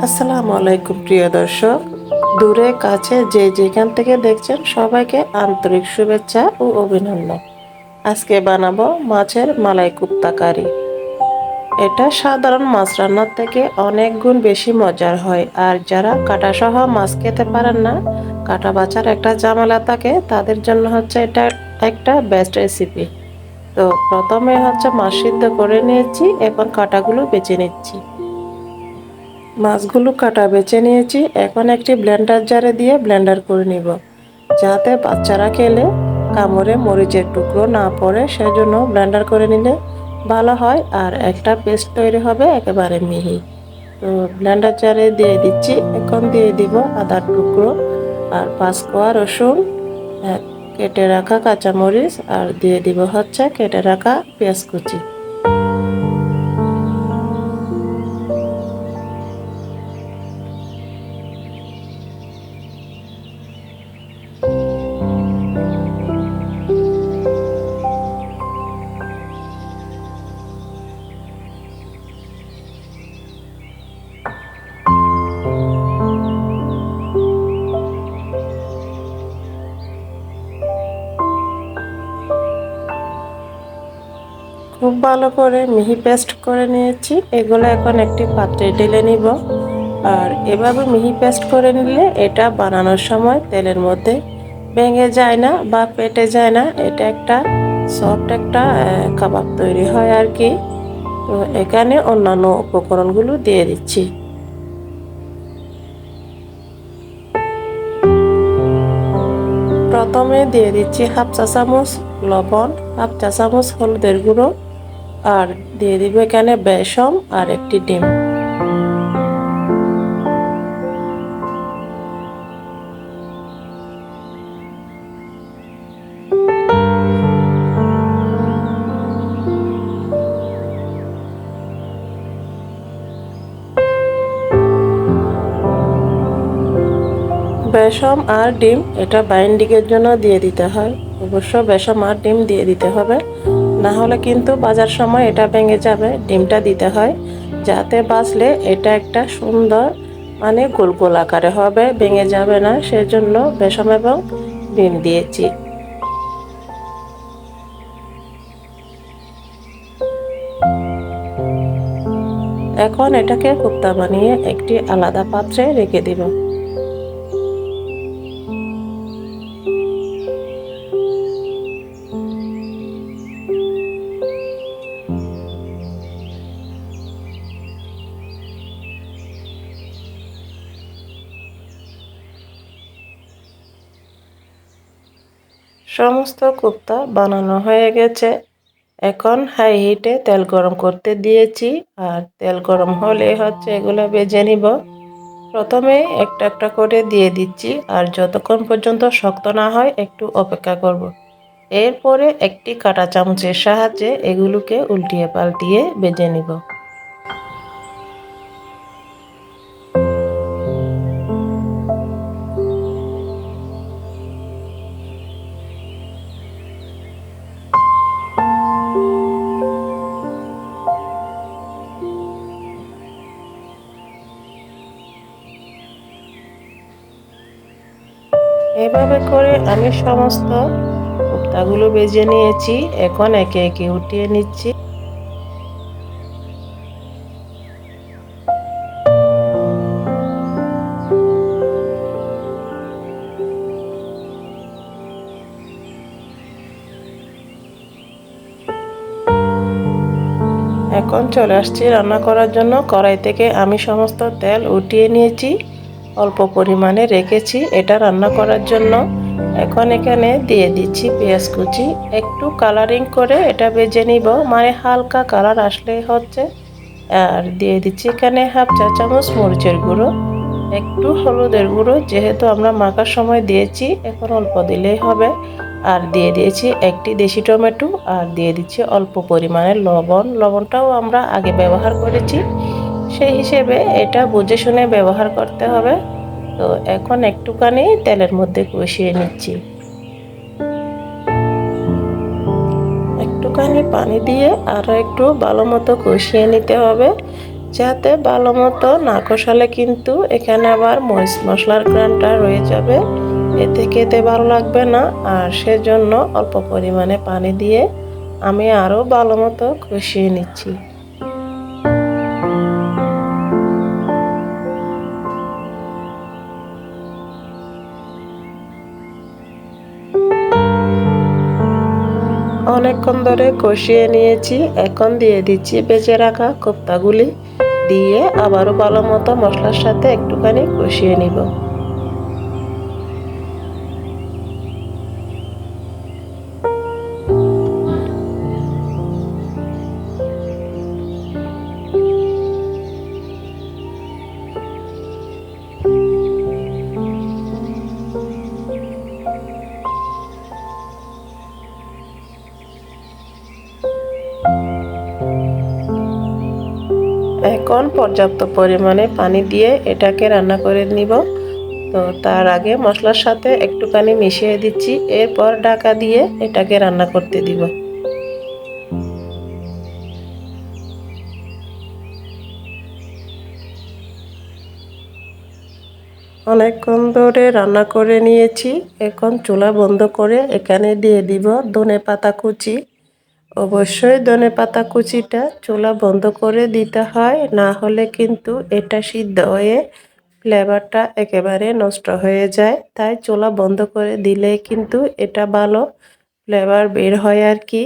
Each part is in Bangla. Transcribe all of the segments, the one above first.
আসসালামু আলাইকুম প্রিয় দর্শক, দূরে কাছে যে যেখান থেকে দেখছেন সবাইকে আন্তরিক শুভেচ্ছা ও অভিনন্দন। আজকে বানাবো মাছের মালাই কোপ্তা কারি। এটা সাধারণ মাছ রান্নার থেকে অনেক গুণ বেশি মজার হয়। আর যারা কাটা সহ মাছ খেতে পারেন না, কাটা বাছার একটা ঝামেলা থাকে, তাদের জন্য হচ্ছে এটা একটা বেস্ট রেসিপি। তো প্রথমে হচ্ছে মাছ সিদ্ধ করে নিয়েছি, এখন কাটাগুলো বেছে নিচ্ছি। মাছগুলো কাটা বেছে নিয়েছি, এখন একটি ব্লেন্ডার জারে দিয়ে ব্লেন্ডার করে নিব, যাতে বাচ্চারা খেলে কামড়ে মরিচের টুকরো না পড়ে, সেজন্য ব্লেন্ডার করে নিলে ভালো হয় আর একটা পেস্ট তৈরি হবে একেবারে মিহি। তো ব্লেন্ডার জারে দিয়ে দিচ্ছি, এখন দিয়ে দিব আদার টুকরো আর 5 কোয়া রসুন, কেটে রাখা কাঁচামরিচ, আর দিয়ে দিব হচ্ছে কেটে রাখা পেঁয়াজ কুচি। খুব ভালো করে মিহি পেস্ট করে নিয়েছি, এগুলো এখন একটি পাত্রে ঢেলে নিব। আর এভাবে মিহি পেস্ট করে নিলে এটা বানানোর সময় তেলের মধ্যে ভেঙে যায় না বা পেটে যায় না, এটা একটা সফট একটা কাবাব তৈরি হয় আর কি। তো এখানে অন্যান্য উপকরণগুলো দিয়ে দিচ্ছি। প্রথমে দিয়ে দিচ্ছি হাফ চা চামচ লবণ, হাফ চা চামচ হলুদের গুঁড়ো, আর দিয়ে দিব এখানে বেসন আর একটি ডিম। বেসম আর ডিম এটা বাইন্ডিংয়ের জন্য দিয়ে দিতে হয়, অবশ্য বেসম আর ডিম দিয়ে দিতে হবে, না হলে কিন্তু বাজার সময় এটা ভেঙে যাবে। ডিমটা দিতে হয় যাতে বাছলে এটা একটা সুন্দর মানে গোল গোল আকারে হবে, ভেঙে যাবে না, সেজন্য বেসম এবং ডিম দিয়েছি। এখন এটাকে কোপ্তা বানিয়ে একটি আলাদা পাত্রে রেখে দিব। সমস্ত কোপ্তা বানানো হয়ে গেছে, এখন হাই হিটে তেল গরম করতে দিয়েছি। আর তেল গরম হলে হচ্ছে এগুলো ভেজে নিব। প্রথমে একটা একটা করে দিয়ে দিচ্ছি, আর যতক্ষণ পর্যন্ত শক্ত না হয় একটু অপেক্ষা করব। এরপরে একটি কাঁটা চামচের সাহায্যে এগুলোকে উল্টিয়ে পাল্টিয়ে ভেজে নিব। এভাবে করে আমি সমস্ত কোপ্তাগুলো ভেজে নিয়েছি, এখন একে একে উঠিয়ে নিচ্ছি। এখন চলে আসছি রান্না করার জন্য। কড়াই থেকে আমি সমস্ত তেল উঠিয়ে নিয়েছি, অল্প পরিমাণে রেখেছি এটা রান্না করার জন্য। এখন এখানে দিয়ে দিচ্ছি পেঁয়াজ কুচি, একটু কালারিং করে এটা ভেজে নিব, মানে হালকা কালার আসলে হচ্ছে। আর দিয়ে দিচ্ছি এখানে হাফ চা চামচ মরিচের গুঁড়ো, একটু হলুদের গুঁড়ো, যেহেতু আমরা মাখার সময় দিয়েছি এখন অল্প দিলেই হবে। আর দিয়ে দিয়েছি একটি দেশি টমেটো, আর দিয়ে দিচ্ছি অল্প পরিমাণে লবণ। লবণটাও আমরা আগে ব্যবহার করেছি, সেই হিসেবে এটা বুঝে শুনে ব্যবহার করতে হবে। তো এখন একটুখানি তেলের মধ্যে কষিয়ে নিচ্ছি, একটুখানি পানি দিয়ে আরও একটু ভালো মতো কষিয়ে নিতে হবে। যাতে ভালো মতো না কষালে কিন্তু এখানে আবার মরিচ মশলার ঘ্রাণটা রয়ে যাবে, এতে খেতে ভালো লাগবে না। আর সেজন্য অল্প পরিমাণে পানি দিয়ে আমি আরও ভালো মতো কষিয়ে নিচ্ছি। অনেকক্ষণ ধরে কষিয়ে নিয়েছি, এখন দিয়ে দিচ্ছি বেজে রাখা কোপ্তাগুলি, দিয়ে আবারও ভালো মতো মশলার সাথে একটুখানি কষিয়ে নিব। এখন পর্যাপ্ত পরিমাণে পানি দিয়ে এটাকে রান্না করে নিব। তো তার আগে মশলার সাথে একটুখানি মিশিয়ে দিচ্ছি, এরপর ঢাকা দিয়ে এটাকে রান্না করতে দিব। অনেকক্ষণ ধরে রান্না করে নিয়েছি, এখন চুলা বন্ধ করে এখানে দিয়ে দিব ধনেপাতা কুচি। অবশ্যই ধনেপাতা কুচিটা চুলা বন্ধ করে দিতে হয়, না হলে কিন্তু এটা সিদ্ধ হয়ে ফ্লেভারটা একেবারে নষ্ট হয়ে যায়। তাই চুলা বন্ধ করে দিলে কিন্তু এটা ভালো ফ্লেভার বের হয় আর কি।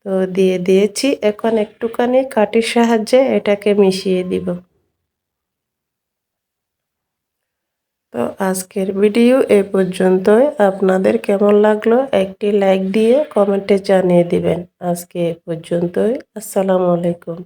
তো দিয়ে দিয়েছি, এখন একটুখানি কাঠির সাহায্যে এটাকে মিশিয়ে দিব। তো আজকের ভিডিও এ পর্যন্তই। আপনাদের কেমন লাগলো একটি লাইক দিয়ে কমেন্টে জানিয়ে দিবেন। আজকে এ পর্যন্তই। আসসালামু আলাইকুম।